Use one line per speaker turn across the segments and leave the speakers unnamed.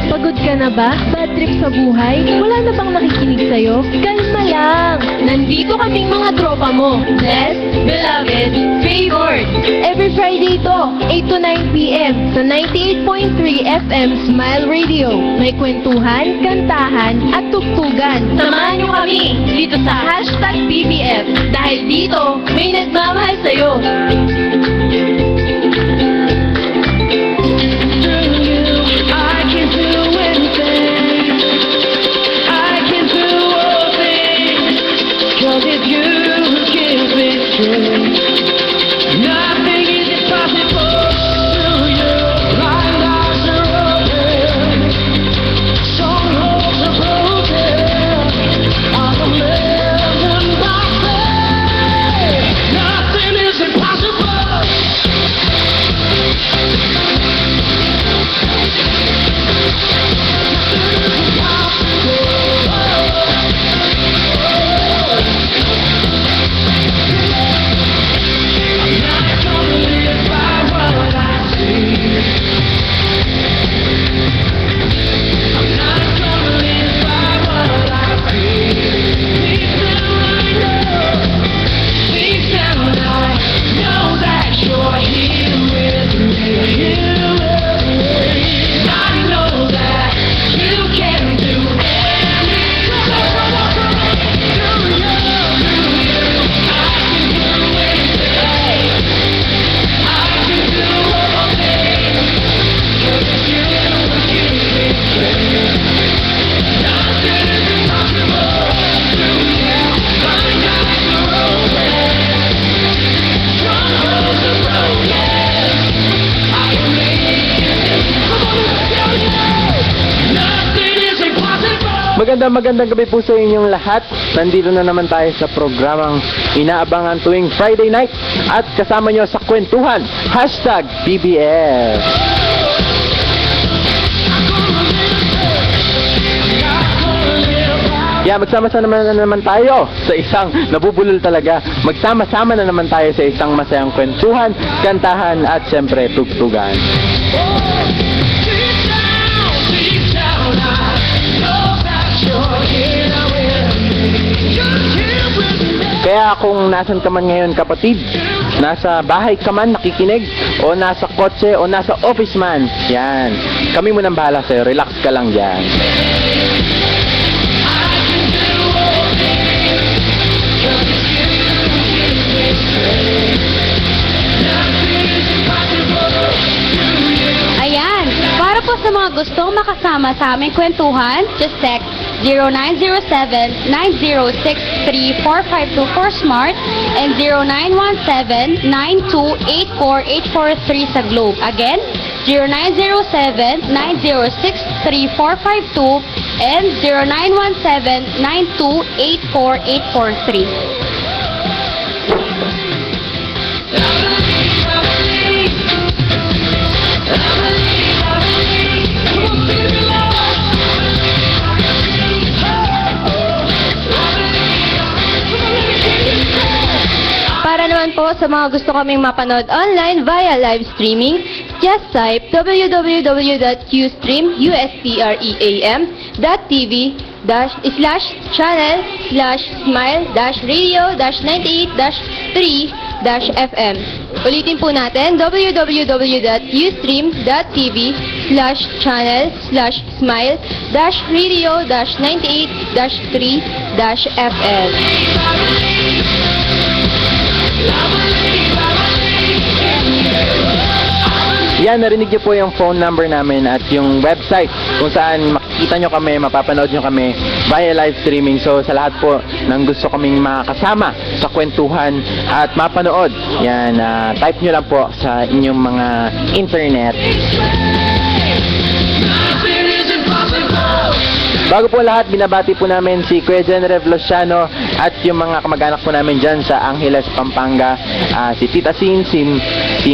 Pagod ka na ba? Bad trip sa buhay? Wala na bang nakikinig sa'yo? Kalma lang! Nandito kaming mga tropa mo. Blessed, beloved, favored. Every Friday to, 8 to 9 p.m. sa 98.3 FM Smile Radio. May kwentuhan, kantahan, at tugtugan. Samahan niyo kami dito sa #BBF. Dahil dito, may nagmamahal sa'yo.
Magandang gabi po sa inyong lahat. Nandito na naman tayo sa programang inaabangan tuwing Friday night at kasama nyo sa kwentuhan, #BBF. Magsama-sama na naman tayo sa isang nabubulol talaga. Magsama-sama na naman tayo sa isang masayang kwentuhan, kantahan at syempre tugtugan. Kaya kung nasan ka man ngayon kapatid, nasa bahay ka man nakikinig, o nasa kotse, o nasa office man, yan, kami munang bahala sa'yo, relax ka lang dyan.
Ayan, para po sa mga gustong makasama sa aming kwentuhan, just text 0907-9063-452 for Smart and 0917-9284-843 sa Globe. Again, 0907-9063-452 and 0917-9284-843.
Para naman po sa mga gusto kaming mapanood online via live streaming, just type www.ustream.usprem.smile-radio-98-3-FM. Ulitin po natin, www.ustream.tv/channel/smile-radio-98-3-FM.
Yan, narinig niyo po yung phone number namin at yung website kung saan makikita nyo kami, mapapanood nyo kami via live streaming. So sa lahat po ng gusto kaming makakasama sa kwentuhan at mapanood, yan, type nyo lang po sa inyong mga internet. Bago po lahat, binabati po namin si Kuya Jen Revoluciano at yung mga kamag-anak po namin dyan sa Angeles, Pampanga. Si Tita Sin, si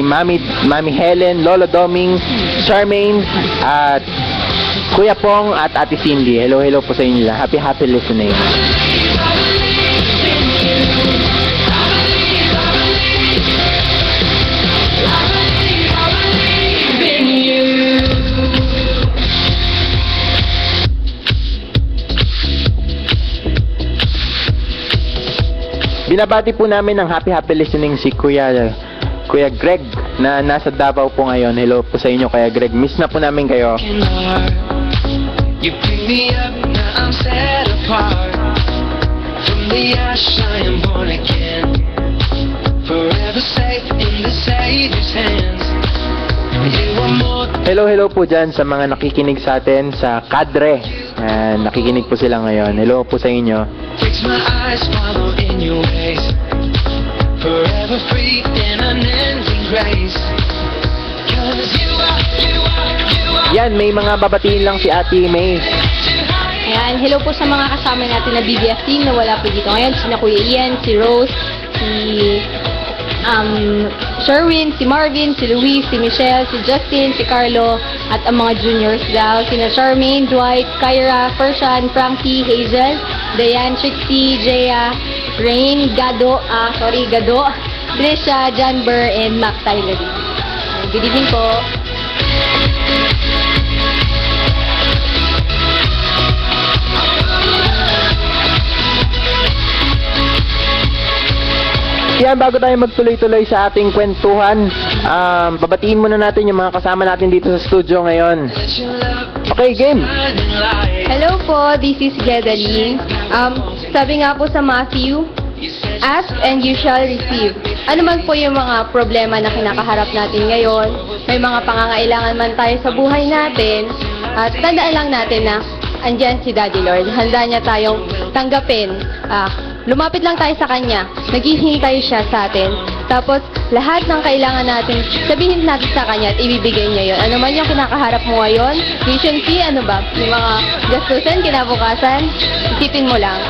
Mami Helen, Lolo Doming, Charmaine, at Kuya Pong at Ate Cindy. Hello po sa inyo. Happy listening. Binabati po namin ng happy listening si Kuya Greg na nasa Davao po ngayon. Hello po sa inyo, Kuya Greg. Miss na po namin kayo.
You pick me up, now I'm set apart. From the ash I am born again. Forever safe in the Savior's hands. You are more
Hello po dyan sa mga nakikinig sa atin sa Kadre. Nakikinig po sila ngayon. Hello po sa inyo.
fix my eyes, follow in your ways. Forever free in unending grace. 'Cause you are
Yan, may mga babatiin lang si Ate May.
Ayan, hello po sa mga kasama natin na BBF team na wala po dito ngayon. Sina Kuya Ian, si Rose, si Sherwin, si Marvin, si Luis, si Michelle, si Justin, si Carlo, at ang mga juniors daw. Sina Charmaine, Dwight, Kyra, Fershan, Frankie, Hazel, Dayan, Trixie, Jaya, Rain, Gado, Trisha, John Burr, and Mac Tyler. Good evening po.
Yan, bago tayo magtuloy-tuloy sa ating kwentuhan, babatiin muna natin yung mga kasama natin dito sa studio ngayon. Okay, game!
Hello po, this is Gledaline. Sabi nga po sa Matthew, ask and you shall receive. Ano man po yung mga problema na kinakaharap natin ngayon, may mga pangangailangan man tayo sa buhay natin, at tandaan lang natin na andyan si Daddy Lord. Handa niya tayong tanggapin. Lumapit lang tayo sa Kanya. Naghihintay siya sa atin. Tapos, lahat ng kailangan natin, sabihin natin sa Kanya at ibibigay niya yon. Ano man yung kinakaharap mo ngayon, vision fee, ano ba? Yung mga gastusin, kinabukasan, isipin mo lang.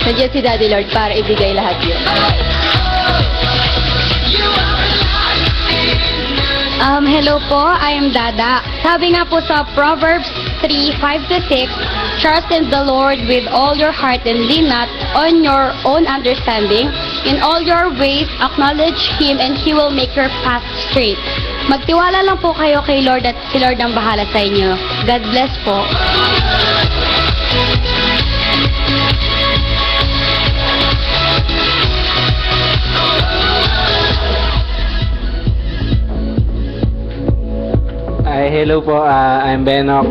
Nandiyan si Daddy Lord para ibigay lahat yun.
Hello po, I am Dada. Sabi nga po sa Proverbs 3:5-6, trust in the Lord with all your heart and lean not on your own understanding. In all your ways, acknowledge Him and He will make your path straight. Magtiwala lang po kayo kay Lord at si Lord ang bahala sa inyo. God bless po.
Hello po, I'm Benok.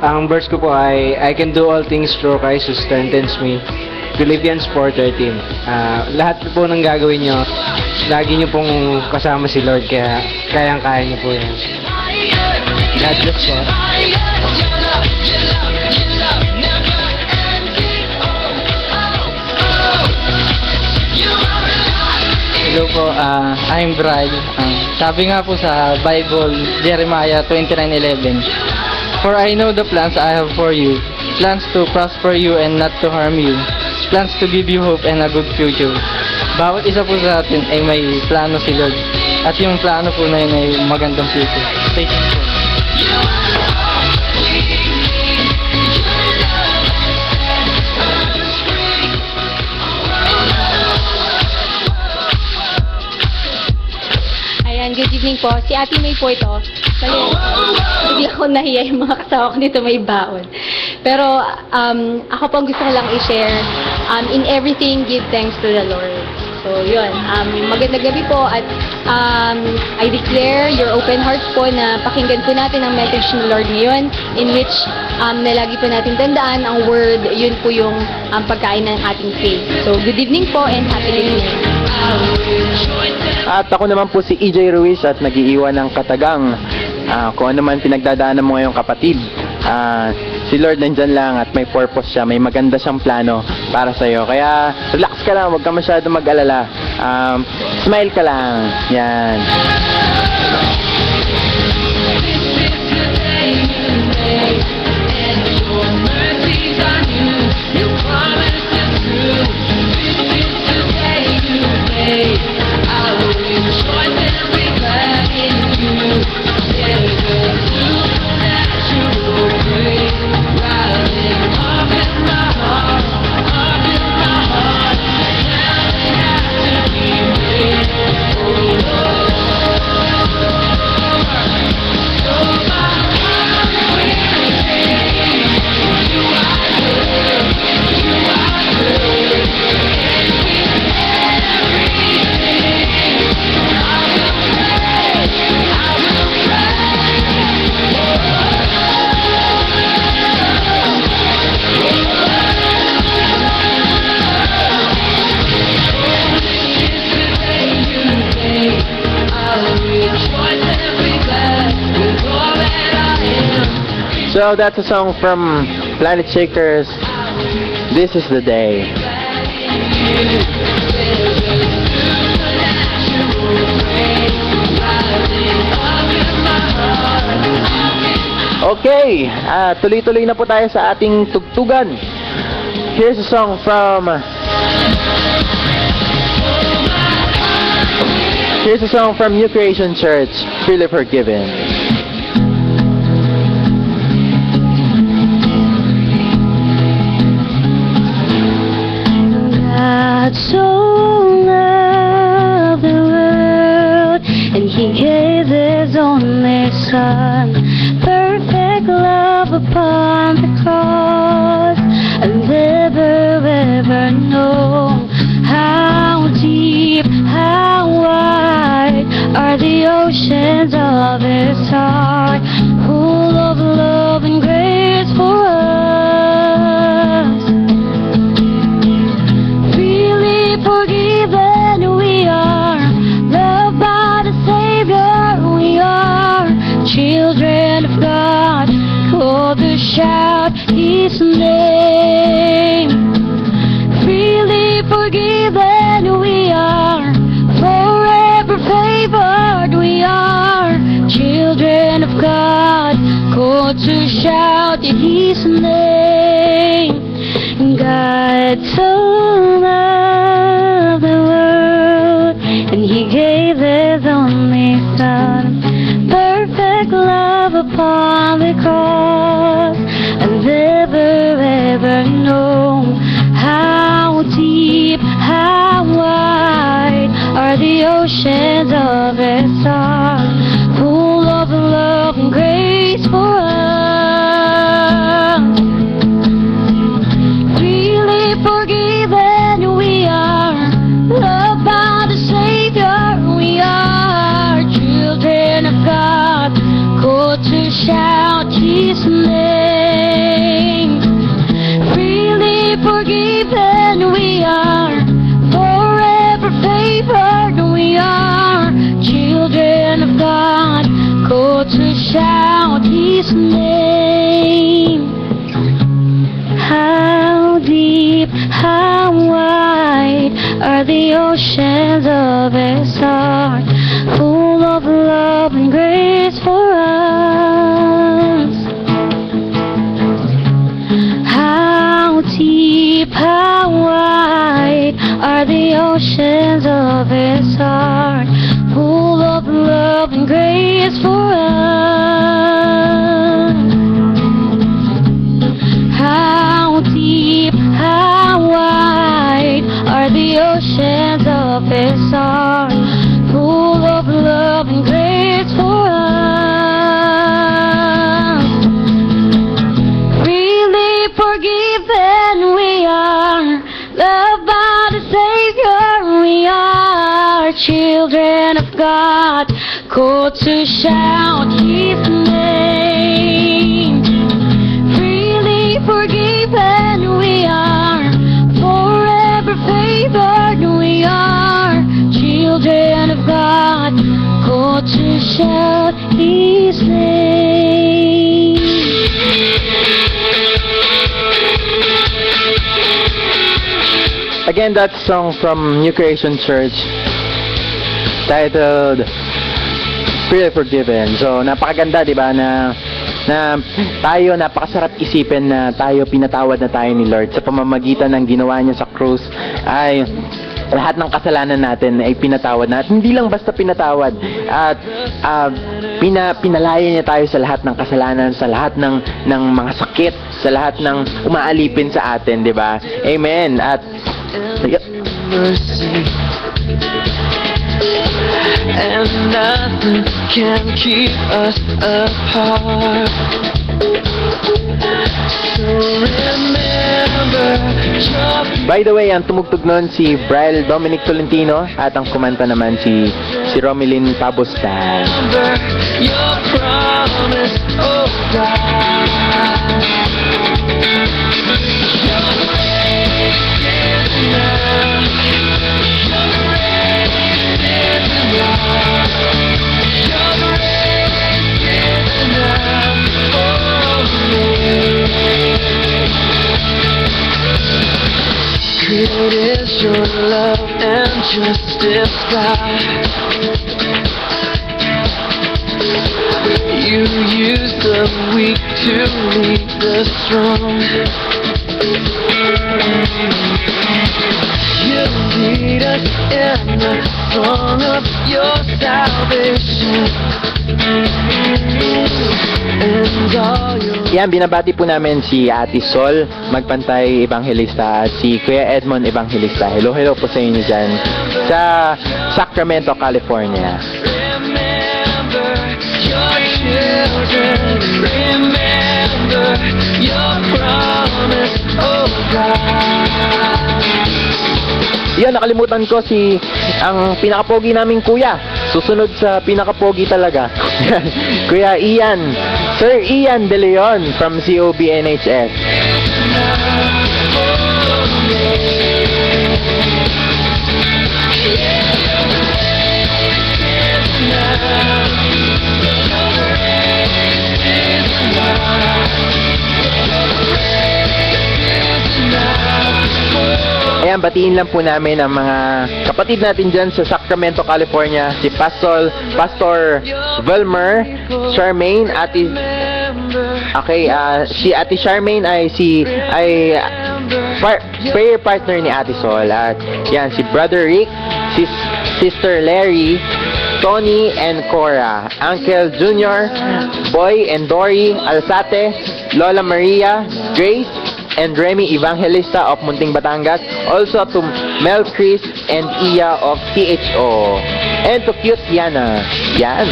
Ang verse ko po ay, I can do all things through Christ who strengthens me. Philippians 4:13. Lahat po ng gagawin nyo, lagi nyo pong kasama si Lord, kaya kayang-kaya nyo po yan. God bless po.
Hello po, I'm Brian. Sabi nga po sa Bible, Jeremiah 29:11, for I know the plans I have for you, plans to prosper you and not to harm you, plans to give you hope and a good future. Bawat isa po sa atin ay may plano si Lord. At yung plano po na yun ay magandang future. Stay tuned po.
Ayan, good evening po. Si Ate May po ito. Hindi ako nahiya yung mga kasama ko dito may baon. Pero ako po gusto ko lang i-share, in everything, give thanks to the Lord. So, yun. Magandang gabi po at I declare your open hearts po na pakinggan po natin ang message ng Lord ngayon in which na lagi po natin tandaan ang word, yun po yung pagkain ng ating faith. So, good evening po and happy listening.
At ako naman po si EJ Ruiz at nag-iiwan ng katagang kung ano man pinagdadaanan mo ngayong kapatid. Si Lord nandyan lang at may purpose siya, may maganda siyang plano para sa'yo. Kaya relax ka lang, huwag ka masyado mag-alala. Smile ka lang. Yan. So that's a song from Planet Shakers. This is the day. Okay, tuloy-tuloy na po tayo sa ating tugtugan. Here's a song from New Creation Church, Freely Forgiven.
God so loved the world, and He gave His only Son. Perfect love upon the cross, and never ever know how deep, how wide are the oceans of His heart, full of love and grace for us. Freely forgiven we are, loved by the Savior we are, children of God, called to shout His name. Freely forgiven we are, forever favored we are, children of God, called to shout His name. God so loved the world, and He gave His only Son. Perfect love upon the cross, and never ever know how deep, how wide are the oceans of His heart, full of love and grace for us. Freely forgiven we are, loved by the Savior we are, children of God, called to shout His name. Freely forgiven we are, forever favored we are, children of God, called to shout His name. How deep, how wide are the oceans of His heart, full of love and grace for us. How deep, how wide are the oceans of His heart, full of love and grace for us. How deep, how wide are the oceans of His heart, full of love and grace for us. Freely forgiven we are, loved by the Savior we are, children of God, called to shout His name. Freely forgiven we are, forever favored we are, children of God, called to shout His name.
Again, that song from New Creation Church, titled Freely Forgiven. So, napakaganda, di ba, na tayo, napakasarap isipin na tayo, pinatawad na tayo ni Lord sa pamamagitan ng ginawa niya sa krus, ay lahat ng kasalanan natin ay pinatawad na. At hindi lang basta pinatawad, at pinalaya niya tayo sa lahat ng kasalanan, sa lahat ng mga sakit, sa lahat ng umaalipin sa atin, di ba? Amen. At
mercy, and nothing can keep us apart. So remember your
by the way, ang tumugtog nun si Brian Dominic Tolentino, at ang kumanta naman si Romelyn Pabostan.
remember your promise, oh God. Your grace is enough. Your grace is enough. Your grace is enough. Oh your love and justice God. You use the weak to lead the strong. You lead us in the song of your salvation. And all your
Yan, binabati po namin si Ate Sol, Magpantay Evangelista, at si Kuya Edmond Evangelista. Hello, hello po sa inyo dyan sa Sacramento, California.
remember your children. Remember your promise, oh God.
Yan, nakalimutan ko ang pinakapogi naming kuya. Susunod sa pinakapogi talaga. Kuya Ian, Sir Ian De Leon from COBNHS. Ayan, batiin lang po namin ang mga kapatid natin dyan sa Sacramento, California. Si Pastor Velmer Charmaine, si Ate Charmaine ay prayer partner ni Ate Sol. At yan, si Brother Rick, Sister Larry, Tony and Cora, Uncle Junior, Boy and Dory Alzate, Lola Maria, Grace, and Remy Evangelista of Munting Batangas. Also to Mel Chris and Iya of THO. And to Cute Yana. Yan.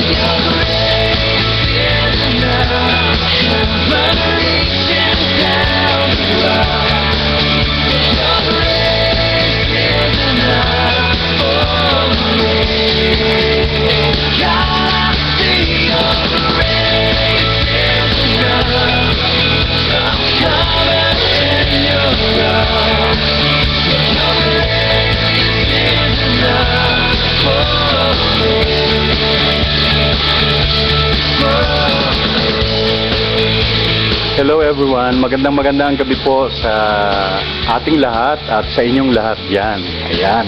Hello everyone, magandang gabi po sa ating lahat at sa inyong lahat yan. Ayan.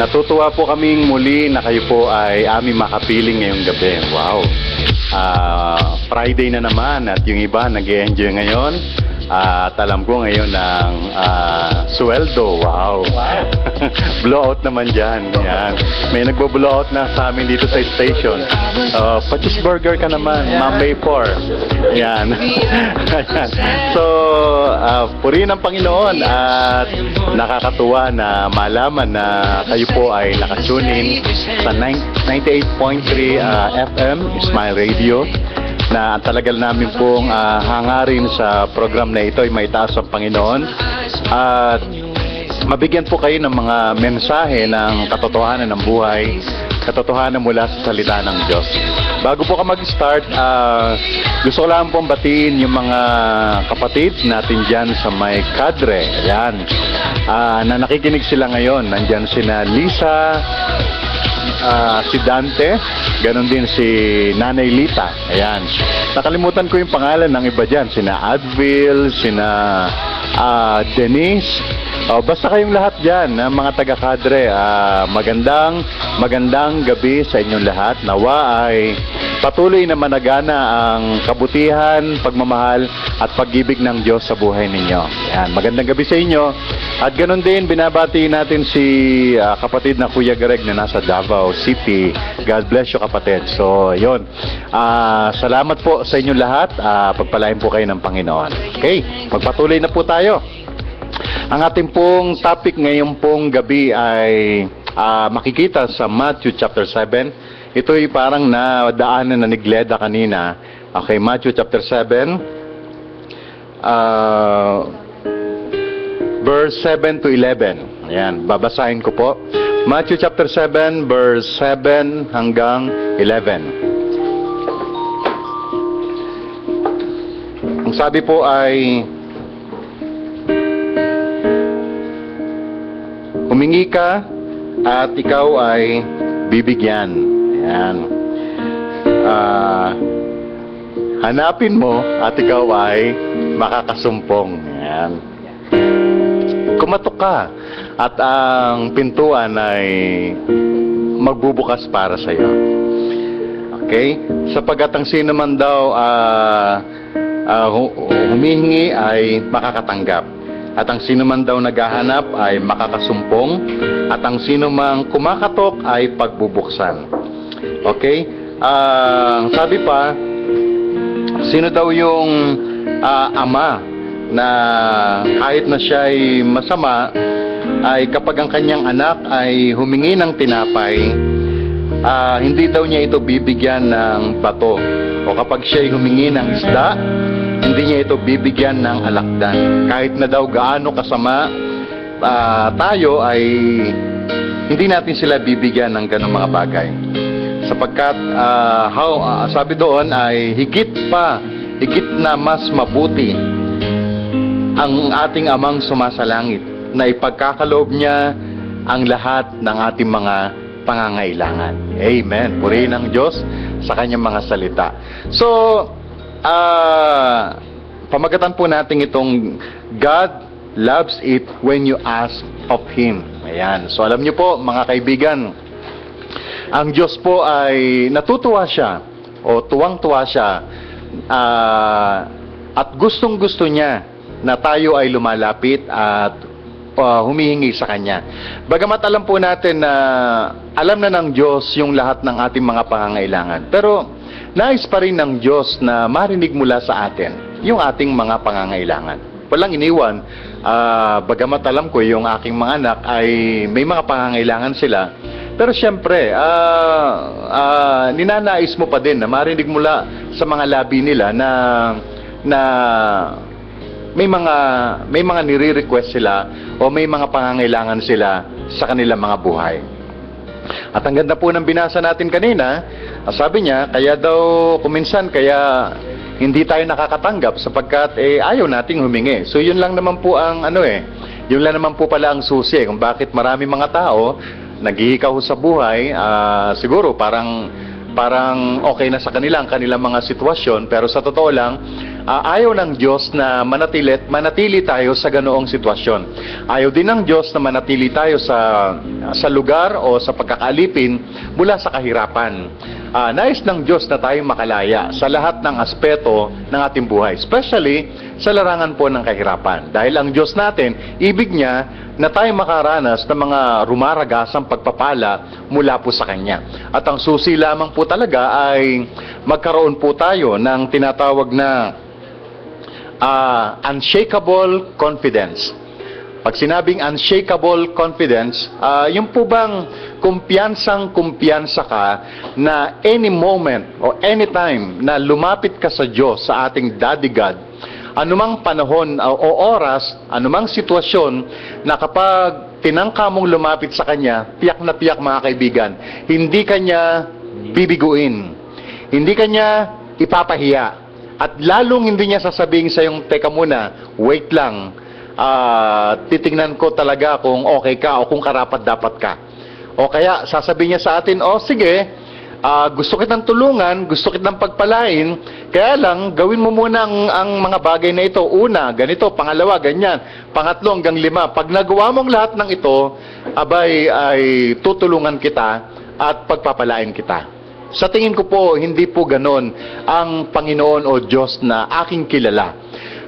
Natutuwa po kaming muli na kayo po ay aming makapiling ngayong gabi. Wow. Friday na naman at yung iba nag-e-enjoy ngayon. At alam ko ngayon ng sweldo. Wow. Blowout naman dyan. Yan. May nagbo-blowout na sa amin dito sa station. Pa-cheeseburger ka naman. Mambay 4. Yan. Ayan. So, purihin ang Panginoon at nakakatuwa na malaman na kayo po ay nakatunin sa 98.3 FM Smile Radio, na talagal namin pong hangarin sa program na ito ay may taas ang Panginoon at mabigyan po kayo ng mga mensahe ng katotohanan ng buhay, katotohanan mula sa salita ng Diyos. Bago po ka mag-start, gusto ko lang pong batiin yung mga kapatid natin dyan sa may kadre. Ayan. Na nakikinig sila ngayon. Nandyan sina Lisa, si Dante, ganon din si Nanay Lita. Ayan. Nakalimutan ko yung pangalan ng iba dyan. Sina Advil, sina Denise. Basta kayong lahat dyan, mga taga-kadre, magandang gabi sa inyong lahat. Nawa ay patuloy na managana ang kabutihan, pagmamahal at pag-ibig ng Diyos sa buhay ninyo. Yan, magandang gabi sa inyo. At ganoon din, binabati natin si kapatid na Kuya Greg na nasa Davao City. God bless you, kapatid. So, yun. Salamat po sa inyong lahat. Pagpalain po kayo ng Panginoon. Okay, magpatuloy na po tayo. Ang ating pong topic ngayong pong gabi ay makikita sa Matthew chapter 7. Ito ay parang nadaanan na ni Gleda kanina. Okay, Matthew chapter 7, verse 7 to 11. Ayan, babasahin ko po. Matthew chapter 7, verse 7 hanggang 11. Ang sabi po ay, humingi ka at ikaw ay bibigyan. Ayan. Hanapin mo at ikaw ay makakasumpong. Ayan. kumatok ka at ang pintuan ay magbubukas para sa iyo. Okay? Sapagkat ang sino man daw humihingi ay makakatanggap. At ang sino man daw naghahanap ay makakasumpong. At ang sino mang kumakatok ay pagbubuksan. Okay? Sabi pa, sino daw yung ama na kahit na siya ay masama, ay kapag ang kanyang anak ay humingi ng tinapay, hindi daw niya ito bibigyan ng bato. O kapag siya ay humingi ng isda, hindi niya ito bibigyan ng alakdan. Kahit na daw gaano kasama tayo, ay hindi natin sila bibigyan ng ganong mga bagay. Sapagkat sabi doon ay higit na mas mabuti ang ating amang sumasalangit na ipagkakaloob niya ang lahat ng ating mga pangangailangan. Amen. Purihin ang Diyos sa kanyang mga salita. So, pamagatan po natin itong God loves it when you ask of Him. Ayan. So, alam niyo po, mga kaibigan, ang Diyos po ay natutuwa siya o tuwang-tuwa siya at gustong-gusto niya na tayo ay lumalapit at humihingi sa Kanya. Bagamat alam po natin na alam na ng Diyos yung lahat ng ating mga pangangailangan. Pero nais pa rin ng Diyos na marinig mula sa atin yung ating mga pangangailangan. Walang iniwan, bagamat alam ko yung aking mga anak ay may mga pangangailangan sila. Pero siyempre, ninanais mo pa din na marinig mula sa mga labi nila na may mga nire-request sila o may mga pangangailangan sila sa kanilang mga buhay. At ang ganda po ng binasa natin kanina, sabi niya, kaya daw kuminsan kaya hindi tayo nakakatanggap sapagkat ayaw nating humingi. So yun lang naman po ang yun lang naman po pala ang susi kung bakit marami mga tao naghihikaw sa buhay, siguro parang okay na sa kanila ang kanilang mga sitwasyon, pero sa totoo lang, ayaw ng Diyos na manatili tayo sa ganoong sitwasyon. Ayaw din ng Diyos na manatili tayo sa lugar o sa pagkakaalipin mula sa kahirapan. Nais ng Diyos na tayo makalaya sa lahat ng aspeto ng ating buhay, especially sa larangan po ng kahirapan. Dahil ang Diyos natin, ibig niya na tayo makaranas ng mga rumaragasang pagpapala mula po sa Kanya. At ang susi lamang po talaga ay magkaroon po tayo ng tinatawag na unshakable confidence. Pag sinabing unshakable confidence, yung po bang kumpiyansa ka na any moment o anytime na lumapit ka sa Diyos, sa ating Daddy God, anumang panahon o oras, anumang sitwasyon na kapag tinangka mong lumapit sa Kanya, tiyak na tiyak mga kaibigan, hindi Kanya bibiguin, hindi Kanya ipapahiya, at lalong hindi niya sasabihin sa yung teka muna, wait lang, titingnan ko talaga kung okay ka o kung karapat dapat ka. O kaya sasabihin niya sa atin, sige, gusto kitang tulungan, gusto kitang pagpalain, kaya lang gawin mo muna ang mga bagay na ito. Una, ganito, pangalawa, ganyan, pangatlo hanggang 5. Pag nagawa mong lahat ng ito, abay ay tutulungan kita at pagpapalain kita. Sa tingin ko po, hindi po ganon ang Panginoon o Diyos na aking kilala.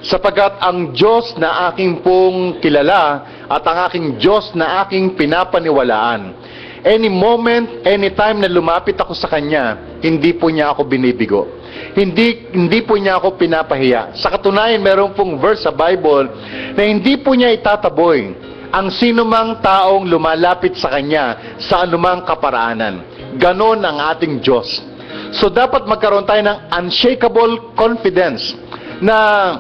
Sapagkat ang Diyos na aking pong kilala at ang aking Diyos na aking pinapaniwalaan, any moment, any time na lumapit ako sa Kanya, hindi po niya ako binibigo. Hindi po niya ako pinapahiya. Sa katunayan, meron pong verse sa Bible na hindi po niya itataboy ang sinumang taong lumalapit sa Kanya sa anumang kaparaanan. Ganon ang ating Diyos. So dapat magkaroon tayo ng unshakable confidence na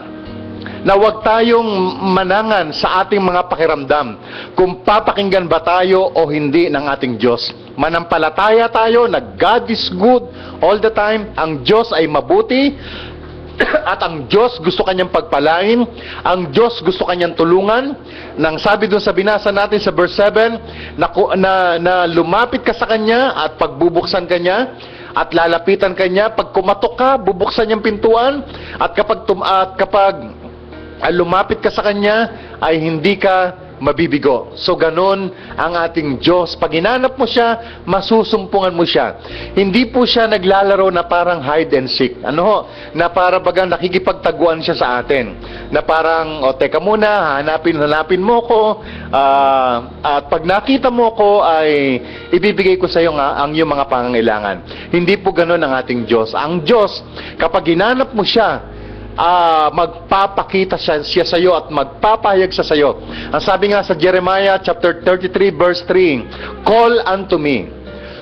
huwag tayong manangan sa ating mga pakiramdam kung papakinggan ba tayo o hindi ng ating Diyos. Manampalataya tayo na God is good all the time, ang Diyos ay mabuti, at ang Diyos gusto Kanyang pagpalain, ang Diyos gusto Kanyang tulungan. Nang sabi dun sa binasa natin sa verse 7, na lumapit ka sa Kanya at pagbubuksan Kanya, at lalapitan Kanya, pag kumatok ka, bubuksan Niyang pintuan, at kapag lumapit ka sa Kanya, ay hindi ka
mabibigo. So ganon ang ating Diyos. Pag hinanap mo siya, masusumpungan mo siya. Hindi po siya naglalaro na parang hide and seek. Ano ho? Na para bagang nakikipagtaguan siya sa atin. Na parang, o teka muna, hanapin mo ko, at pag nakita mo ko ay ibibigay ko sa iyo ang iyong mga pangangailangan. Hindi po ganon ang ating Diyos. Ang Diyos, kapag hinanap mo siya, magpapakita siya sa iyo at magpapahayag sa iyo. Ang sabi nga sa Jeremiah chapter 33 verse 3, "Call unto me."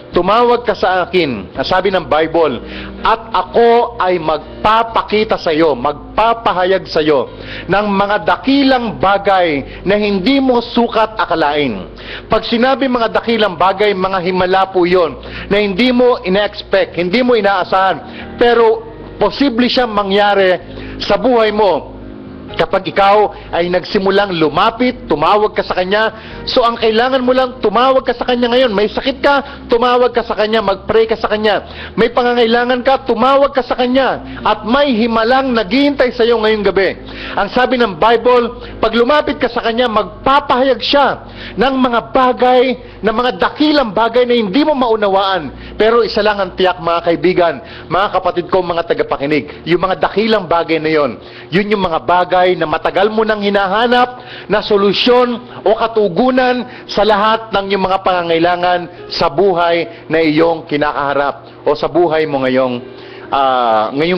Tumawag ka sa akin, ang sabi ng Bible, at ako ay magpapakita sa iyo, magpapahayag sa iyo ng mga dakilang bagay na hindi mo sukat akalain. Pag sinabi mga dakilang bagay, mga himala po yun, na hindi mo ina-expect, hindi mo inaasahan, pero posible siyang mangyari sa buhay mo kapag ikaw ay nagsimulang lumapit, tumawag ka sa Kanya. So ang kailangan mo lang, tumawag ka sa Kanya ngayon. May sakit ka, tumawag ka sa Kanya, mag-pray ka sa Kanya. May pangangailangan ka, tumawag ka sa Kanya. At may himalang naghihintay sa iyo ngayong gabi. Ang sabi ng Bible, pag lumapit ka sa Kanya, magpapahayag siya ng mga bagay, ng mga dakilang bagay na hindi mo maunawaan. Pero isa lang ang tiyak, mga kaibigan, mga kapatid ko, mga tagapakinig, yung mga dakilang bagay na yon, yun yung mga bagay na matagal mo nang hinahanap na solusyon o katugunan sa lahat ng iyong mga pangangailangan sa buhay na iyong kinakaharap o sa buhay mo ngayong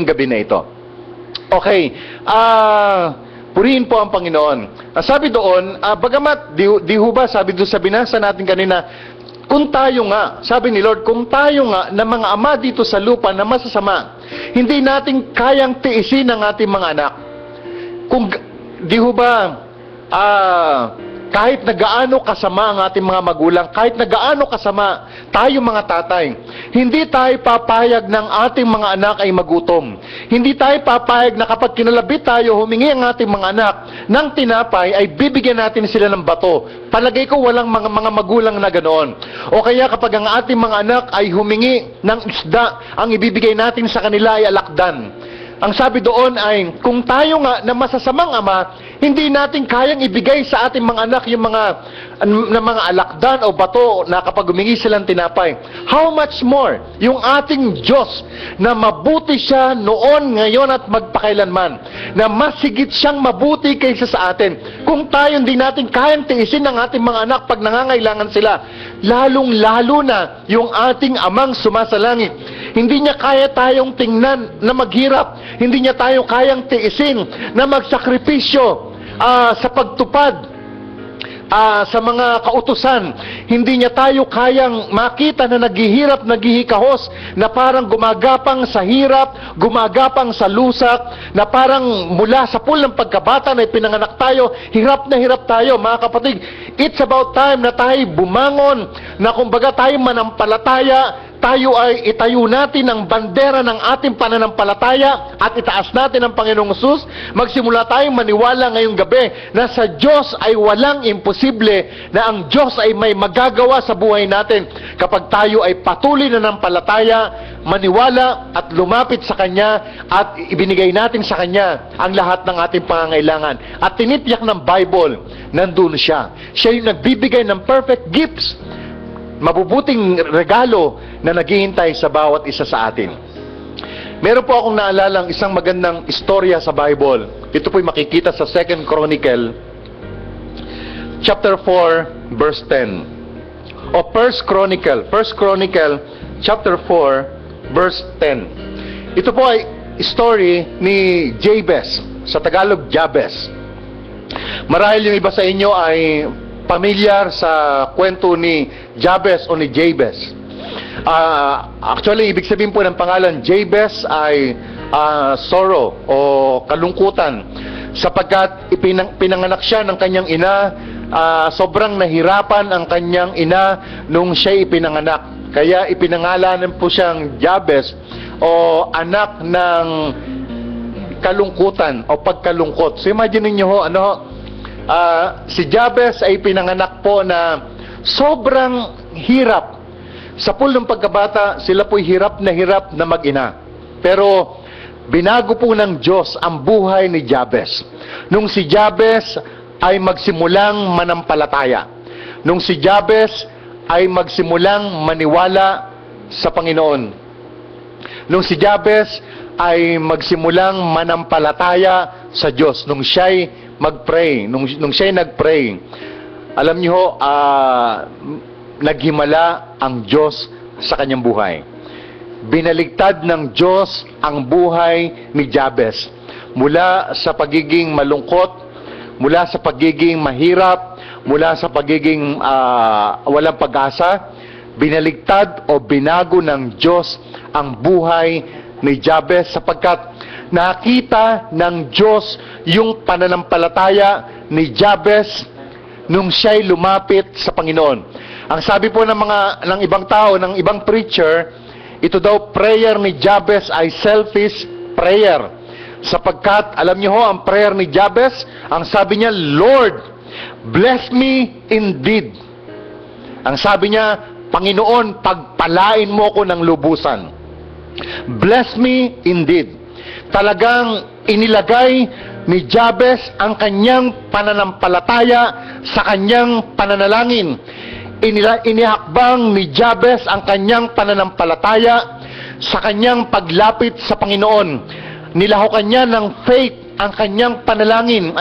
gabi na ito. Okay, purihin po ang Panginoon. Sabi doon, bagamat, di ho ba, sabi doon sa binasa natin kanina, kung tayo nga, sabi ni Lord, kung tayo nga na mga ama dito sa lupa na masasama, hindi natin kayang tiisin ang ating mga anak. Kung, di ho ba, kahit na gaano kasama ang ating mga magulang, kahit na gaano kasama tayo mga tatay, hindi tayo papayag ng ating mga anak ay magutom. Hindi tayo papayag na kapag kinalabit tayo, humingi ang ating mga anak ng tinapay, ay bibigyan natin sila ng bato. Palagay ko walang mga magulang na ganoon. O kaya kapag ang ating mga anak ay humingi ng isda, ang ibibigay natin sa kanila ay alakdan. Ang sabi doon ay, kung tayo nga na masasamang ama, hindi natin kayang ibigay sa ating mga anak yung mga alakdan o bato na kapag humingi silang tinapay. How much more yung ating Diyos na mabuti siya noon, ngayon at magpakailanman, na mas higit siyang mabuti kaysa sa atin. Kung tayo hindi natin kayang tiisin ng ating mga anak pag nangangailangan sila, lalong-lalo na yung ating amang sumasalangit. Hindi niya kaya tayong tingnan na maghirap. Hindi niya tayo kayang tiisin na magsakripisyo sa pagtupad sa mga kautusan. Hindi niya tayo kayang makita na naghihirap, naghihikahos, na parang gumagapang sa hirap, gumagapang sa lusak, na parang mula sa pool ng pagkabata na ipinanganak tayo, hirap na hirap tayo. Mga kapatid, it's about time na tayo bumangon, na kumbaga tayo manampalataya, tayo ay itayo natin ang bandera ng ating pananampalataya at itaas natin ang Panginoong Hesus. Magsimula tayong maniwala ngayong gabi na sa Diyos ay walang imposible, na ang Diyos ay may magagawa sa buhay natin kapag tayo ay patuloy na nampalataya, maniwala at lumapit sa Kanya at ibinigay natin sa Kanya ang lahat ng ating pangangailangan. At tinitiyak ng Bible, nandun siya. Siya yung nagbibigay ng perfect gifts, mabubuting regalo na naghihintay sa bawat isa sa atin. Meron po akong naalalang isang magandang istorya sa Bible. Ito po'y makikita sa 2 Chronicle chapter 4 verse 10. O 1 Chronicle chapter 4 verse 10. Ito po ay story ni Jabez, sa Tagalog Jabez. Marahil yung iba sa inyo ay pamilyar sa kwento ni Jabez o ni Jabez. Actually, ibig sabihin po ng pangalan Jabez ay sorrow o kalungkutan, sapagkat pinanganak siya ng kanyang ina. Sobrang nahirapan ang kanyang ina nung siya ipinanganak. Kaya ipinangalanan po siyang Jabez o anak ng kalungkutan o pagkalungkot. So imagine niyo ho, si Jabez ay pinanganak po na sobrang hirap. Sa pool ng pagkabata, sila po'y hirap na mag-ina. Pero binago po ng Diyos ang buhay ni Jabez. Nung si Jabez ay magsimulang manampalataya. Nung si Jabez ay magsimulang maniwala sa Panginoon. Nung si Jabez ay magsimulang manampalataya sa Diyos. Nung siya'y mag-pray, nung siya'y nag-pray, alam niyo, naghimala ang Diyos sa kanyang buhay. Binaligtad ng Diyos ang buhay ni Jabez. Mula sa pagiging malungkot, mula sa pagiging mahirap, mula sa pagiging walang pag-asa, binaligtad o binago ng Diyos ang buhay ni Jabez sapagkat nakita ng Diyos yung pananampalataya ni Jabez nung siya'y lumapit sa Panginoon. Ang sabi po ng ibang tao, ng ibang preacher, ito daw prayer ni Jabez ay selfish prayer. Sapagkat, alam niyo ho, ang prayer ni Jabez, ang sabi niya, Lord, bless me indeed. Ang sabi niya, Panginoon, pagpalain mo ko ng lubusan. Bless me indeed. Talagang inilagay ni Jabez ang kanyang pananampalataya sa kanyang pananalangin. Inihakbang ni Jabez ang kanyang pananampalataya sa kanyang paglapit sa Panginoon. Nilahukan niya ng faith ang kanyang panalangin.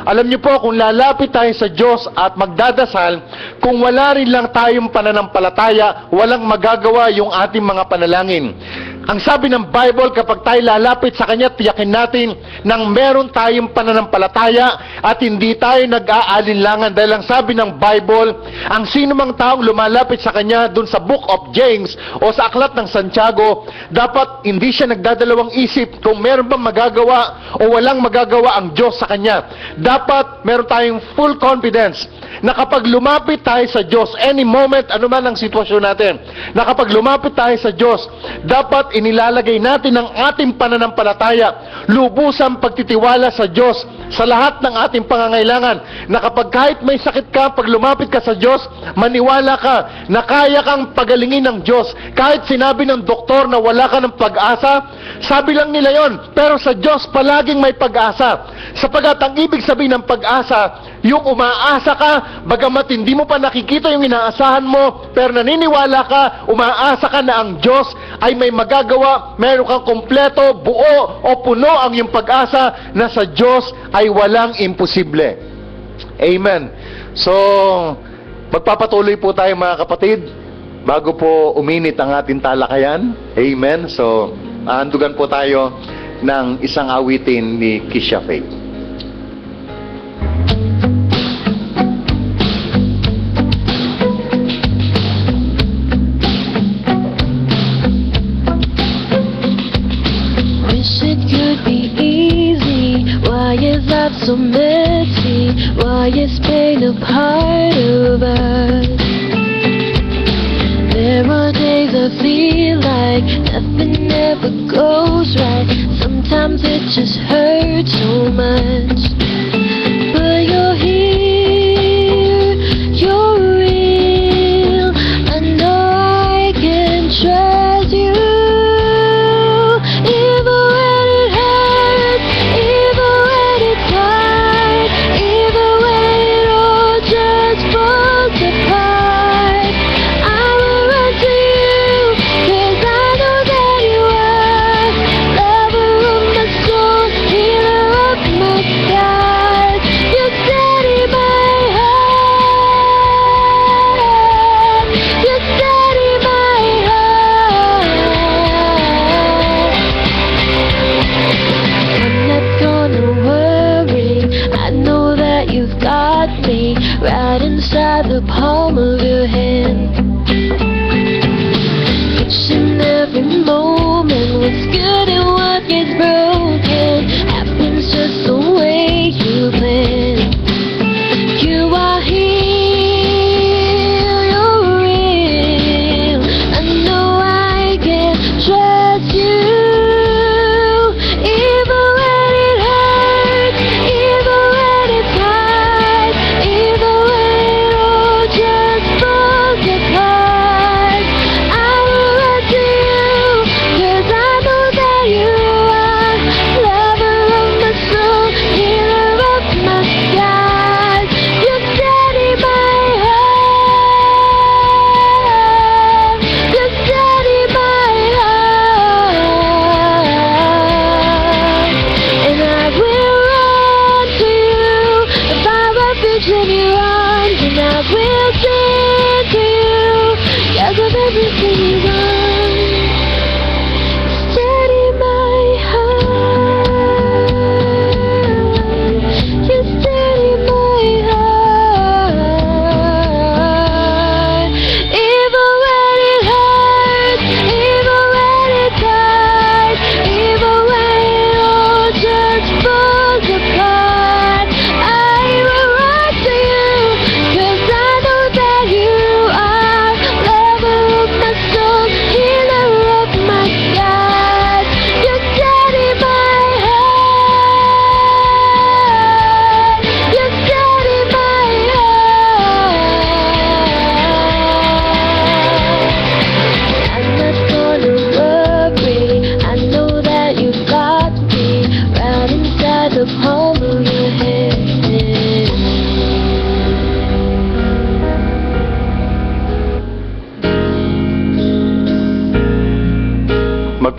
Alam niyo po, kung lalapit tayo sa Diyos at magdadasal, kung wala rin lang tayong pananampalataya, walang magagawa yung ating mga panalangin. Ang sabi ng Bible, kapag tayo lalapit sa Kanya, tiyakin natin nang meron tayong pananampalataya at hindi tayo nag-aalinlangan. Dahil ang sabi ng Bible, ang sino mang taong lumalapit sa Kanya dun sa Book of James o sa Aklat ng Santiago, dapat hindi siya nagdadalawang isip kung meron bang magagawa o walang magagawa ang Diyos sa Kanya. Dapat meron tayong full confidence na kapag lumapit tayo sa Diyos, any moment, anuman ang sitwasyon natin, na kapag lumapit tayo sa Diyos, dapat inilalagay natin ang ating pananampalataya, lubusang pagtitiwala sa Diyos sa lahat ng ating pangangailangan, na kapag kahit may sakit ka, pag lumapit ka sa Diyos, maniwala ka na kaya kang pagalingin ng Diyos. Kahit sinabi ng doktor na wala ka ng pag-asa, sabi lang nila yon, pero sa Diyos palaging may pag-asa. Sapagat ang ibig sabihin ng pag-asa, yung umaasa ka, bagamat hindi mo pa nakikita yung inaasahan mo, pero naniniwala ka, umaasa ka na ang Diyos ay may magagawa, meron kang kompleto, buo o puno ang iyong pag-asa na sa Diyos ay walang imposible. Amen. So, magpapatuloy po tayo mga kapatid, bago po uminit ang ating talakayan. Amen. So, handugan po tayo ng isang awitin ni Kisha Faith.
Why is life so messy? Why is pain a part of us? There are days I feel like nothing ever goes right. Sometimes it just hurts so much. But you're here, you're real. I know I can trust you.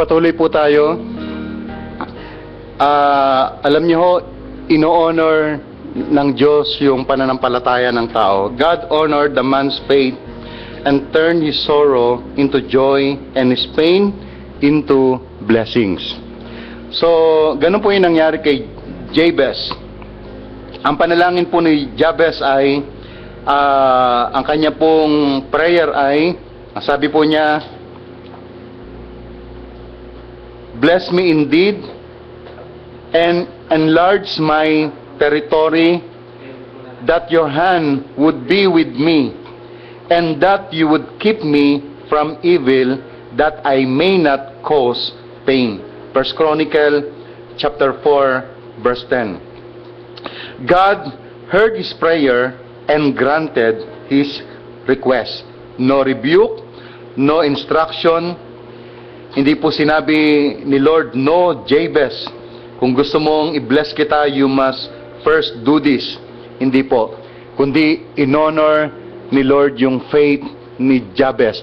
magpatuloy po tayo. Alam niyo ho, ino-honor ng Diyos yung pananampalataya ng tao. God honored the man's faith and turned his sorrow into joy and his pain into blessings. So, ganun po yung nangyari kay Jabez. Ang panalangin po ni Jabez ay, ang kanya pong prayer ay, ang sabi po niya, bless me indeed and enlarge my territory, that your hand would be with me, and that you would keep me from evil, that I may not cause pain. 1 Chronicle chapter 4 verse 10. God heard his prayer and granted his request. No rebuke, no instruction. Hindi po sinabi ni Lord, no, Jabez, kung gusto mong i-bless kita, you must first do this. Hindi po. Kundi in-honor ni Lord yung faith ni Jabez,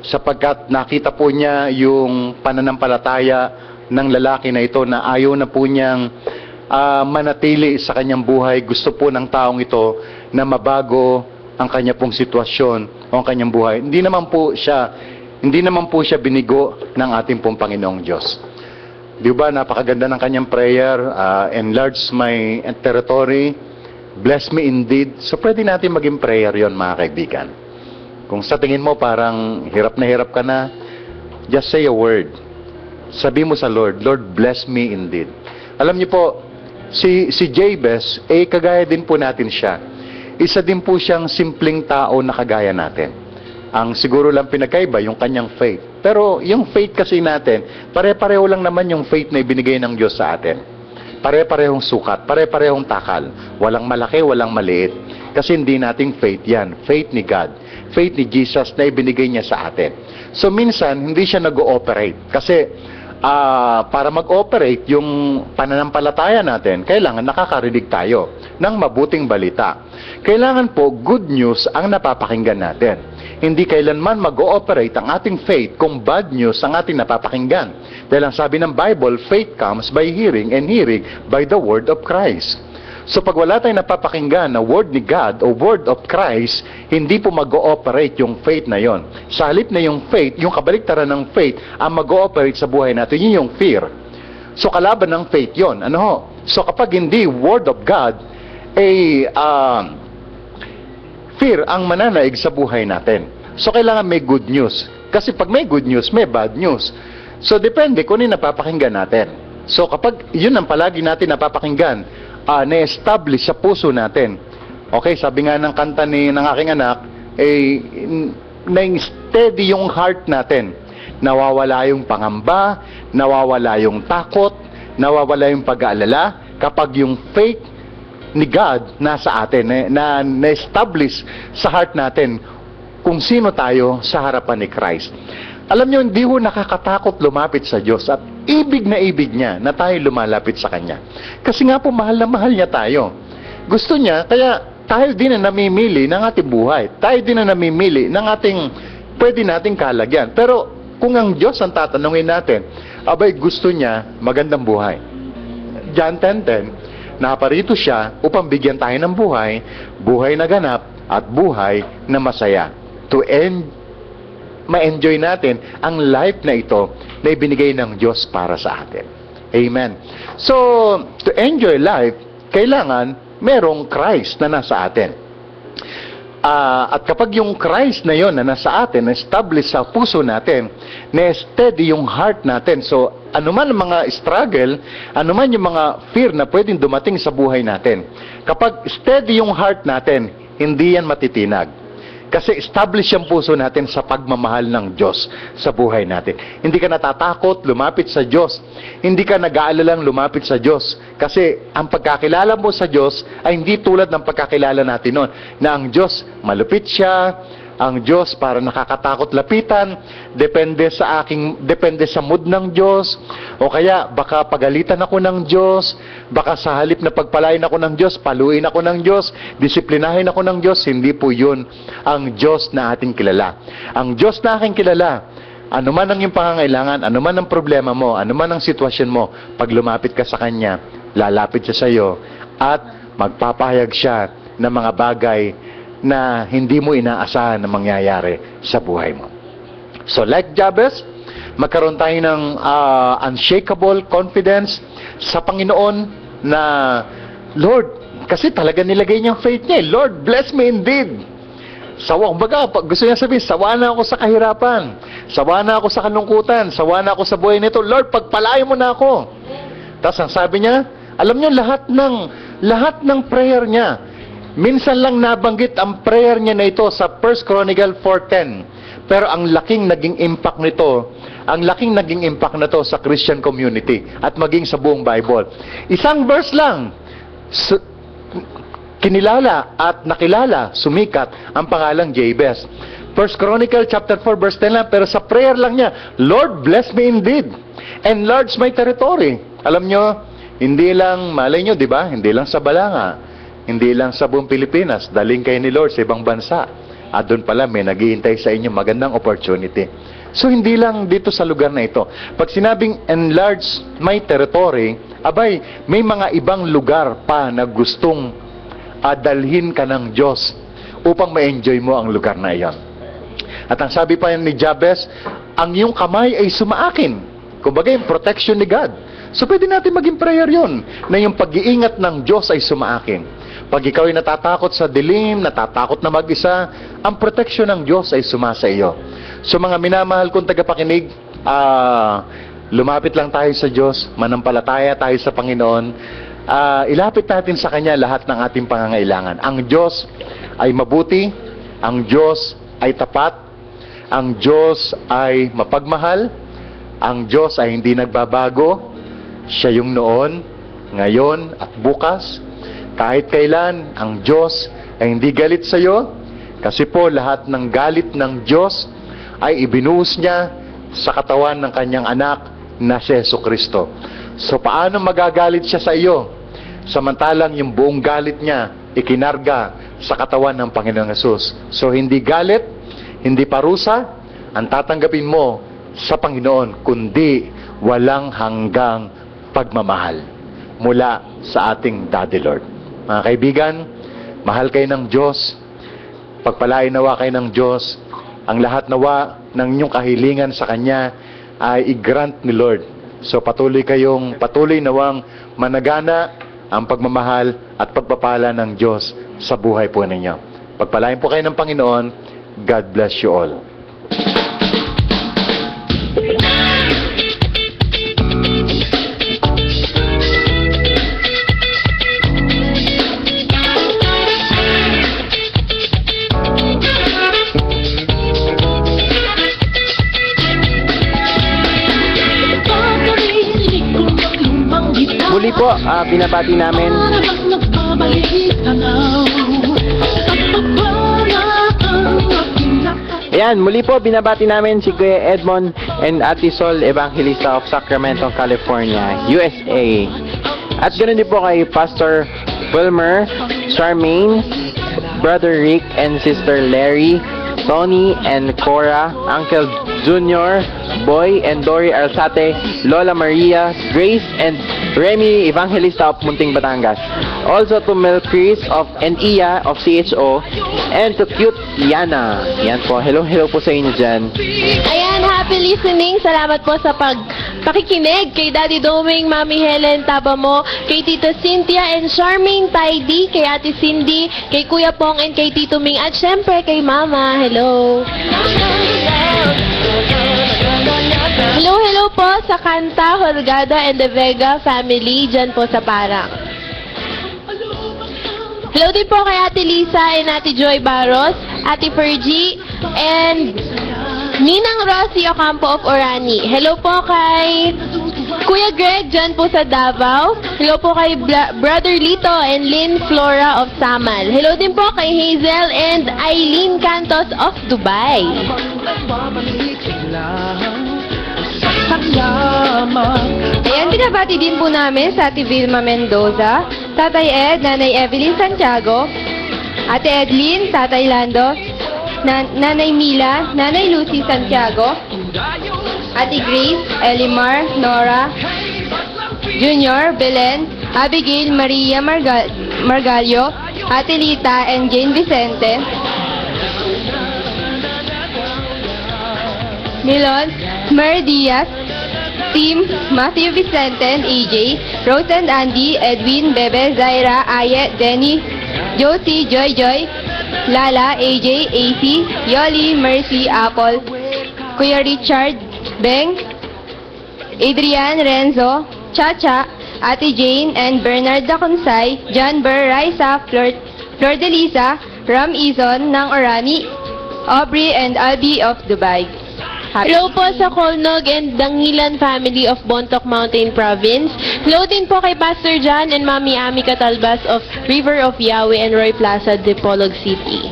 sapagkat nakita po niya yung pananampalataya ng lalaki na ito na ayaw na po niyang manatili sa kanyang buhay. Gusto po ng taong ito na mabago ang kanya pong sitwasyon o ang kanyang buhay. Hindi naman po siya binigo ng ating pong Panginoong Diyos. Di ba, napakaganda ng kanyang prayer, enlarge my territory, bless me indeed. So pwede natin maging prayer yon, mga kaibigan. Kung sa tingin mo parang hirap ka na, just say a word. Sabi mo sa Lord, Lord, bless me indeed. Alam niyo po, si Jabez, kagaya din po natin siya. Isa din po siyang simpleng tao na kagaya natin. Ang siguro lang pinagkaiba, yung kanyang faith. Pero yung faith kasi natin, pare-pareho lang naman yung faith na ibinigay ng Diyos sa atin. Pare-parehong sukat, pare-parehong takal. Walang malaki, walang maliit. Kasi hindi nating faith yan. Faith ni God. Faith ni Jesus na ibinigay niya sa atin. So minsan, hindi siya nag-ooperate. Kasi para mag-operate yung pananampalataya natin, kailangan nakakarinig tayo ng mabuting balita. Kailangan po good news ang napapakinggan natin. Hindi kailanman mag-ooperate ang ating faith kung bad news ang ating napapakinggan. Dahil ang sabi ng Bible, faith comes by hearing and hearing by the word of Christ. So pag wala tayong napapakinggan na word ni God o word of Christ, hindi po mag-ooperate yung faith na yon. Sa halip na yung faith, yung kabaliktaran ng faith, ang mag-ooperate sa buhay natin, yun yung fear. So kalaban ng faith yon. Ano ho? So kapag hindi word of God, fear ang mananaig sa buhay natin. So kailangan may good news. Kasi pag may good news, may bad news. So depende kung ano yung napapakinggan natin. So kapag yun ang palagi natin napapakinggan, na-establish sa puso natin. Okay, sabi nga ng kanta ng aking anak, na-steady yung heart natin. Nawawala yung pangamba, nawawala yung takot, nawawala yung pag-aalala kapag yung faith ni God nasa atin, na-establish sa heart natin kung sino tayo sa harapan ni Christ. Alam niyo, hindi ho nakakatakot lumapit sa Diyos at ibig na ibig niya na tayo lumalapit sa Kanya. Kasi nga po, mahal na mahal niya tayo. Gusto niya, kaya tayo din na namimili ng ating buhay. Tayo din na namimili ng pwede nating kalagyan. Pero kung ang Diyos ang tatanungin natin, abay gusto niya magandang buhay. John 10:10, naparito siya upang bigyan tayo ng buhay, buhay na ganap at buhay na masaya. To ma-enjoy natin ang life na ito na ibinigay ng Diyos para sa atin. Amen. So, to enjoy life, kailangan merong Christ na nasa atin. At kapag yung Christ na yon na nasa atin, na-establish sa puso natin, na-steady yung heart natin. So, anuman ang mga struggle, anuman yung mga fear na pwedeng dumating sa buhay natin, kapag steady yung heart natin, hindi yan matitinag. Kasi establish yung puso natin sa pagmamahal ng Diyos sa buhay natin. Hindi ka natatakot lumapit sa Diyos. Hindi ka nag-aalalang lumapit sa Diyos. Kasi ang pagkakilala mo sa Diyos ay hindi tulad ng pagkakilala natin noon. Na ang Diyos, malupit siya. Ang Diyos para nakakatakot lapitan, depende sa mood ng Diyos, o kaya baka pagalitan ako ng Diyos, baka sa halip na pagpalain ako ng Diyos, paluin ako ng Diyos, disiplinahin ako ng Diyos. Hindi po yun ang Diyos na ating kilala. Ang Diyos na aking kilala, Ano man ang iyong pangangailangan, ano man ang problema mo, ano man ang sitwasyon mo, pag lumapit ka sa Kanya, lalapit siya sa iyo at magpapahayag siya ng mga bagay na hindi mo inaasahan na mangyayari sa buhay mo. So like Jabez, magkaroon tayo ng unshakable confidence sa Panginoon na, Lord, kasi talaga nilagay niyang faith niya. Lord, bless me indeed. Sawa, kumbaga, gusto niya sabihin, sawa na ako sa kahirapan, sawa na ako sa kalungkutan, sawa na ako sa buhay nito. Lord, pagpalain mo na ako. Tapos ang sabi niya, alam niyo, lahat ng prayer niya, minsan lang nabanggit ang prayer niya na ito sa 1 Chronicle 4:10. Pero ang laking naging impact nito, na to sa Christian community at maging sa buong Bible. Isang verse lang, kinilala at nakilala, sumikat ang pangalang Jabez. 1 Chronicle chapter 4 verse 10 lang, pero sa prayer lang niya, Lord, bless me indeed, enlarge my territory. Alam nyo, hindi lang, malay nyo, di ba? Hindi lang sa Balanga, hindi lang sa buong Pilipinas, daling kayo ni Lord sa ibang bansa. At doon pala may naghihintay sa inyo magandang opportunity. So hindi lang dito sa lugar na ito. Pag sinabing enlarge my territory, abay, may mga ibang lugar pa na gustong dalhin ka ng Diyos upang ma-enjoy mo ang lugar na iyon. At ang sabi pa ni Jabez, ang iyong kamay ay sumaakin. Kumbaga yung protection ni God. So pwede natin maging prayer yun, na yung pag-iingat ng Diyos ay sumaakin. Pag ikaw ay natatakot sa dilim, natatakot na mag-isa, ang protection ng Diyos ay sumasa iyo. So mga minamahal kong tagapakinig, lumapit lang tayo sa Diyos, manampalataya tayo sa Panginoon, ilapit natin sa Kanya lahat ng ating pangangailangan. Ang Diyos ay mabuti, ang Diyos ay tapat, ang Diyos ay mapagmahal, ang Diyos ay hindi nagbabago, Siya yung noon, ngayon at bukas. Kahit kailan, ang Diyos ay hindi galit sa iyo, kasi po lahat ng galit ng Diyos ay ibinuhos niya sa katawan ng Kanyang anak na si Jesucristo. So paano magagalit siya sa iyo? Samantalang yung buong galit niya ikinarga sa katawan ng Panginoong Hesus. So hindi galit, hindi parusa ang tatanggapin mo sa Panginoon, kundi walang hanggang pagmamahal mula sa ating Daddy Lord. Mga kaibigan, mahal kayo ng Diyos, pagpalain nawa kayo ng Diyos, ang lahat nawa ng inyong kahilingan sa Kanya ay i-grant ni Lord. So patuloy nawang managana ang pagmamahal at pagpapala ng Diyos sa buhay po ninyo. Pagpalain po kayo ng Panginoon. God bless you all.
Muli po, binabati namin Ayan, muli po binabati namin si Kuya Edmond and Ate Sol Evangelista of Sacramento, California, USA. At ganoon din po kay Pastor Wilmer, Charmaine, Brother Rick and Sister Larry, Tony and Cora, Uncle Junior, Boy and Dory Alzate, Lola Maria, Grace and Remy Evangelista of Munting Batangas. Also to Mel Chris and Iya of CHO, and to Cute Liana. Yan po. Hello po sa inyo dyan.
Ayan, happy listening. Salamat po sa pakikinig kay Daddy Doming, Mami Helen Tabamo, kay Tito Cynthia and Charmaine Tidy, kay Ate Cindy, kay Kuya Pong and kay Tito Ming, at syempre kay Mama. Hello. Hello po sa Kanta, Holgado and the Vega family dyan po sa Parang. Hello din po kay Ate Lisa and Ate Joy Barros, Ate Fergie, and Ninang Rosie Ocampo of Orani. Hello po kay Kuya Greg dyan po sa Davao. Hello po kay Brother Lito and Lynn Flora of Samal. Hello din po kay Hazel and Eileen Cantos of Dubai.
Ayan, binabati din po namin sa Ate Vilma Mendoza, Tatay Ed, Nanay Evelyn Santiago, Ate Edlyn, Tatay Lando, Nanay Mila, Nanay Lucy Santiago, Ate Grace, Elimar, Nora, Junior, Belen, Abigail, Maria Margalio, Ate Lita, and Jane Vicente, Milon, Mer Diaz, Tim, Matthew Vicente and AJ, Rose and Andy, Edwin, Bebe, Zaira, Ayet, Denny, Josie, Joy, Lala, AJ, AC, Yoli, Mercy, Apple, Kuya Richard, Beng, Adrian, Renzo, Chacha, Ate Jane, and Bernard Dacunsay, John Burr, Raisa, Flor de Lisa, Ram Izon ng Orani, Aubrey, and Albi of Dubai.
Hello po sa Colnog and Dangilan family of Bontoc Mountain Province. Hello din po kay Pastor John and Mami Ami Catalbas of River of Yahweh and Roy Plaza, Dipolog City.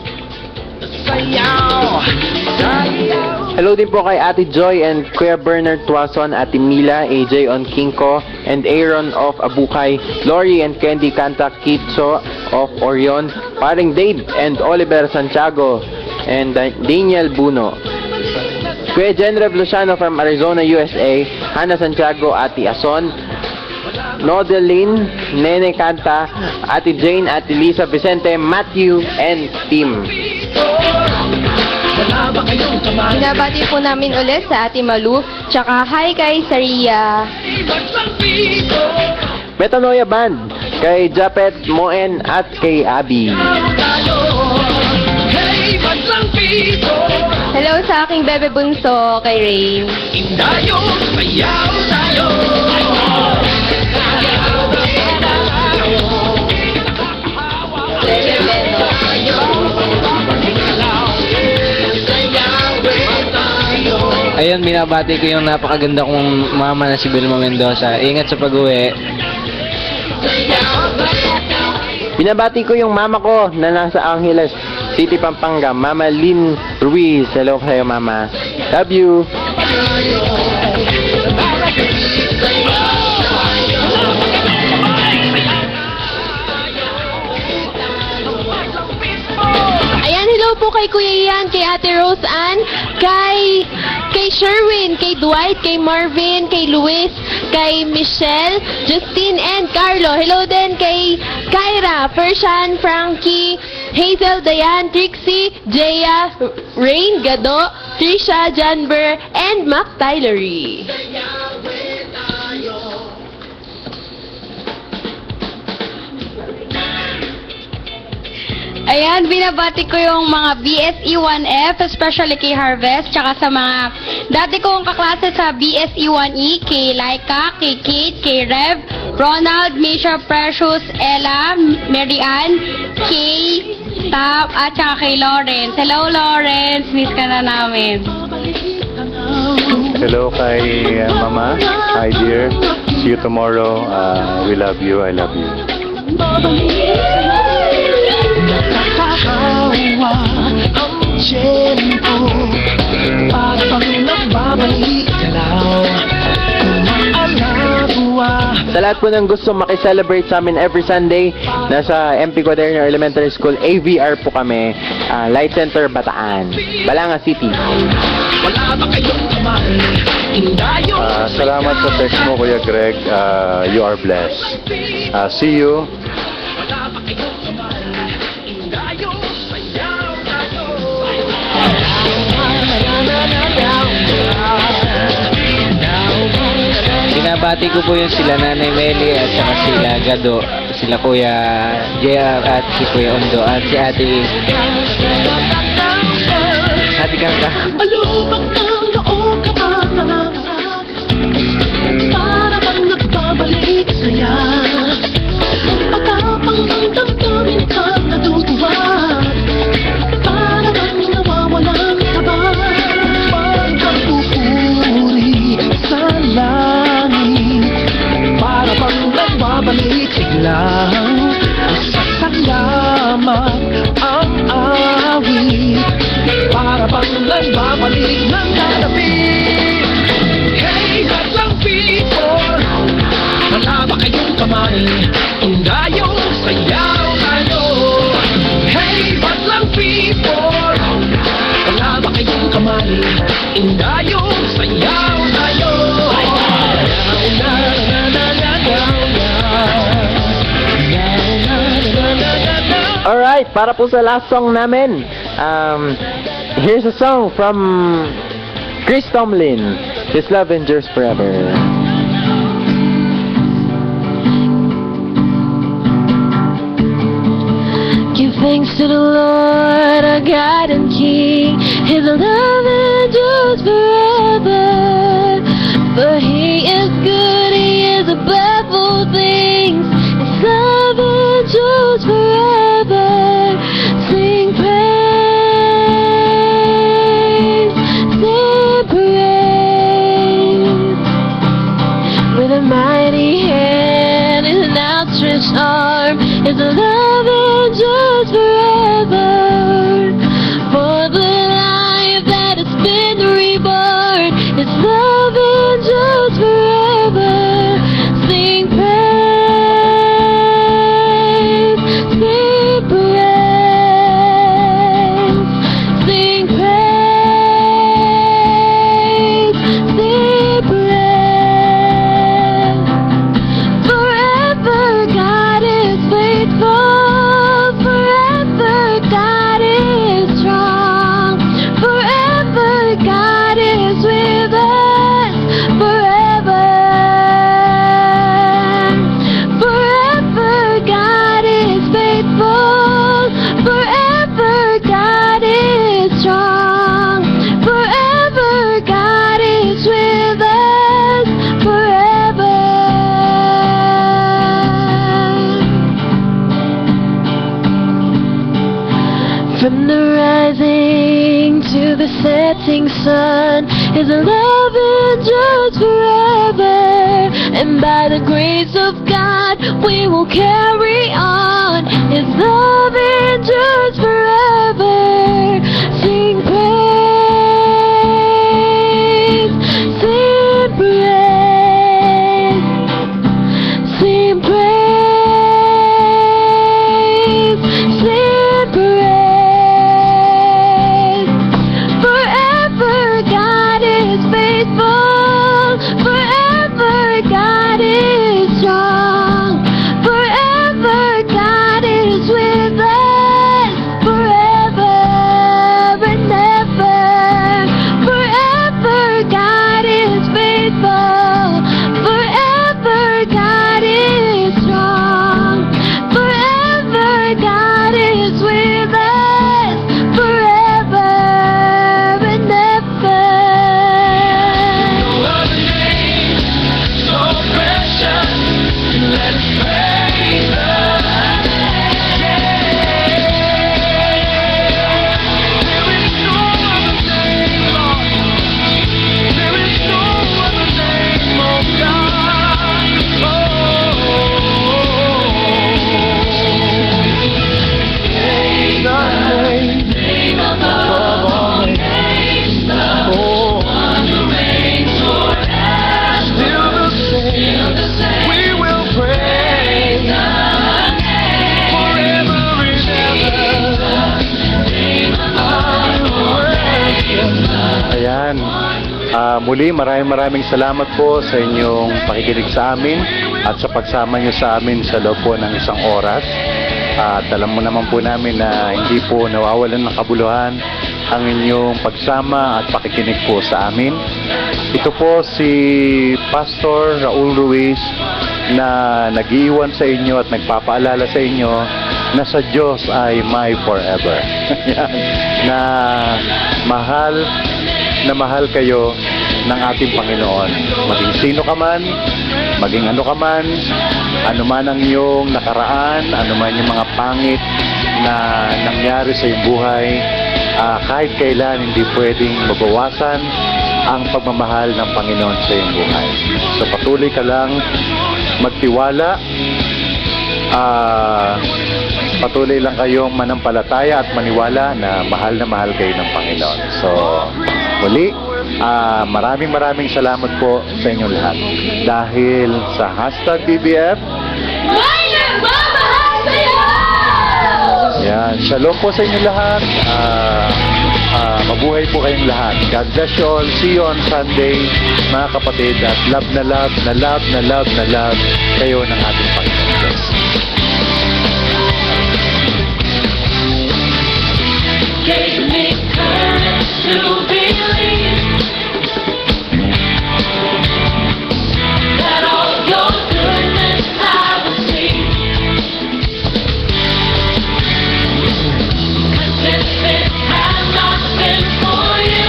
Hello din po kay Ate Joy and Kuya Bernard Tuason, Ate Mila, AJ on Kinko, and Aaron of Abukay, Lori and Candy Canta Kitso of Orion, Paring Dave and Oliver Santiago, and Daniel Buno. Kuya Jen Revoluciano from Arizona, USA, Hannah Santiago, Ate Ason, Nodeline, Nene Canta, Ate Jane, Ate Lisa Vicente, Matthew, and Tim.
Binabati po namin ulit sa Ate Malu, tsaka hi kay Saria.
Metanoia Band, kay Japet Moen at kay Abby.
Hello sa aking bebe bunso, kay Rain.
Ayun, binabati ko yung napakaganda kong mama na si Vilma Mendoza. Ingat sa pag-uwi.
Binabati ko yung mama ko na nasa Angeles City, Pampanga, Mama Lynn Ruiz. Hello kayo, Mama. Love you.
Ayan, hello po kay Kuya Ian, kay Ate Rose Ann, kay Sherwin, kay Dwight, kay Marvin, kay Luis, kay Michelle, Justine, and Carlo. Hello din kay Kyra, Pershan, Frankie, Hazel, Diane, Trixie, Jaya, Rain, Gado, Trisha, Janber, and Mac Tylery.
Ayan, binabati ko yung mga BSE 1F, especially kay Harvest, tsaka sa mga dati kong kaklase sa BSE 1E, kay Laika, kay Kate, kay Rev, Ronald, Misha, Precious, Ella, Mary Ann, Kay, Tap, at tsaka kay Lawrence. Hello, Lawrence. Miss ka na namin.
Hello kay Mama. Hi dear. See you tomorrow. We love you. I love you.
Sa lahat po ng gusto makiselebrate sa amin every Sunday, nasa MP Quaderno Elementary School, AVR po kami, Light Center, Bataan, Balanga City.
Salamat sa text mo, Kuya Greg. You are blessed. See you.
Binabati ko po yung sila Nanay Meli at saka sila Gado, sila Kuya JR at si Kuya Ondo at si Ate Kangka.
Alubak ng noong kabataan, para bang nagbabalik saya. Pagkapang ng damdamin ka natutuwa, para bang nawawalan ka ba? Pagkapupuri sa langit, para bang nagbabalik biglang sasalamat ang awit. Para bang nagbabalik ng lalapit. Hey, hadlang people, wala ba kayong kamay? Undayong sayaw tayo. Hey, hadlang people,
Alright, para po sa last song namin, here's a song from Chris Tomlin, His Love Endures Forever.
Give thanks to the Lord, our God and King. His love endures forever. For He is good, He is above all things. His love endures forever. Sing praise, sing praise. With a mighty hand and an outstretched arm, His love endures forever. For the life that has been reborn, His love endures forever. Sing praise, sing praise, sing praise, sing praise. Forever God is faithful, forever God is strong, forever God is with us, forever. Forever God is faithful, forever God is strong, forever God is with us, forever. From the rising to the setting sun, His love endures forever. And by the grace of God, we will carry on. His love endures forever. Sing praise, sing praise, sing praise, sing praise. Forever God is faithful, forever God is strong, forever God is with us, forever and ever. Forever God is faithful, forever God is strong, forever God is with us, forever and ever.
So precious, let's praise the There is no other name, Lord. There is no other name, oh God. Name above all names, the one who reigns forever. Still the same. We will praise the name forever and ever.
Ayan. Muli, maraming salamat po sa inyong pakikinig sa amin at sa pagsama nyo sa amin sa loob po ng isang oras. At alam mo naman po namin na hindi po nawawalan ng kabuluhan ang inyong pagsama at pakikinig po sa amin. Ito po si Pastor Raul Ruiz na nag-iwan sa inyo at nagpapaalala sa inyo na sa Diyos ay may forever. Yan. Na mahal kayo ng ating Panginoon. Maging sino ka man, maging ano ka man ang iyong nakaraan, ano man yung mga pangit na nangyari sa iyong buhay, kahit kailan hindi pwedeng mabawasan ang pagmamahal ng Panginoon sa iyong buhay. So patuloy ka lang magtiwala, patuloy lang kayong manampalataya at maniwala na mahal kayo ng Panginoon. So, muli, maraming salamat po sa inyong lahat. Dahil sa #BBF,
May nagmamahal sa'yo!
yan, shalom po sa inyong lahat. Mabuhay po kayong lahat. God bless you all. See you on Sunday, mga kapatid. At love kayo ng ating Panginoon.
to believe that all your goodness I will see. And if it had not been for you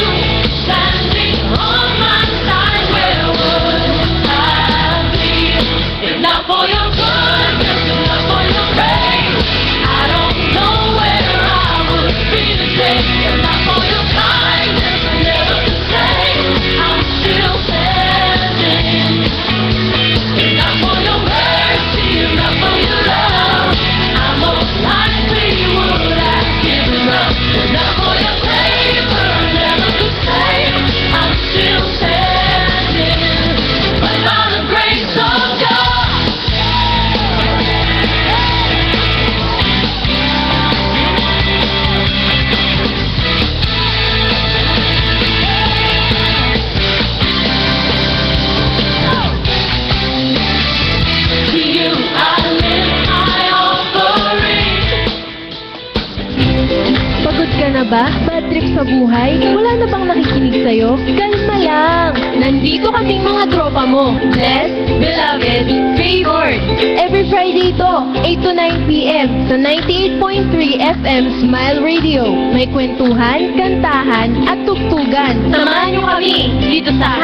standing on my side, where would I be? If not for your goodness, if not for your grace, I don't know where I would be today. If not for your kindness, I never could say I'm still standing. If not for your mercy, if not for your love, I most likely would have given up. If not for your favor, I never could say I'm still standing. But by the grace of God. To you I lift my offering.
Pagod ka na ba? Bad trip sa buhay? Wala na bang nakikinig sa'yo? Kalma lang! Nandito kaming mga tropa mo. Blessed, beloved, favored. Every Friday to, 8 to 9 p.m. sa 98.3 FM Smile Radio. May kwentuhan, kantahan, at tugtugan. Samahan niyo kami dito sa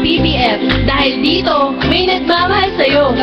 #BBF dahil dito may nagmamahal sa'yo.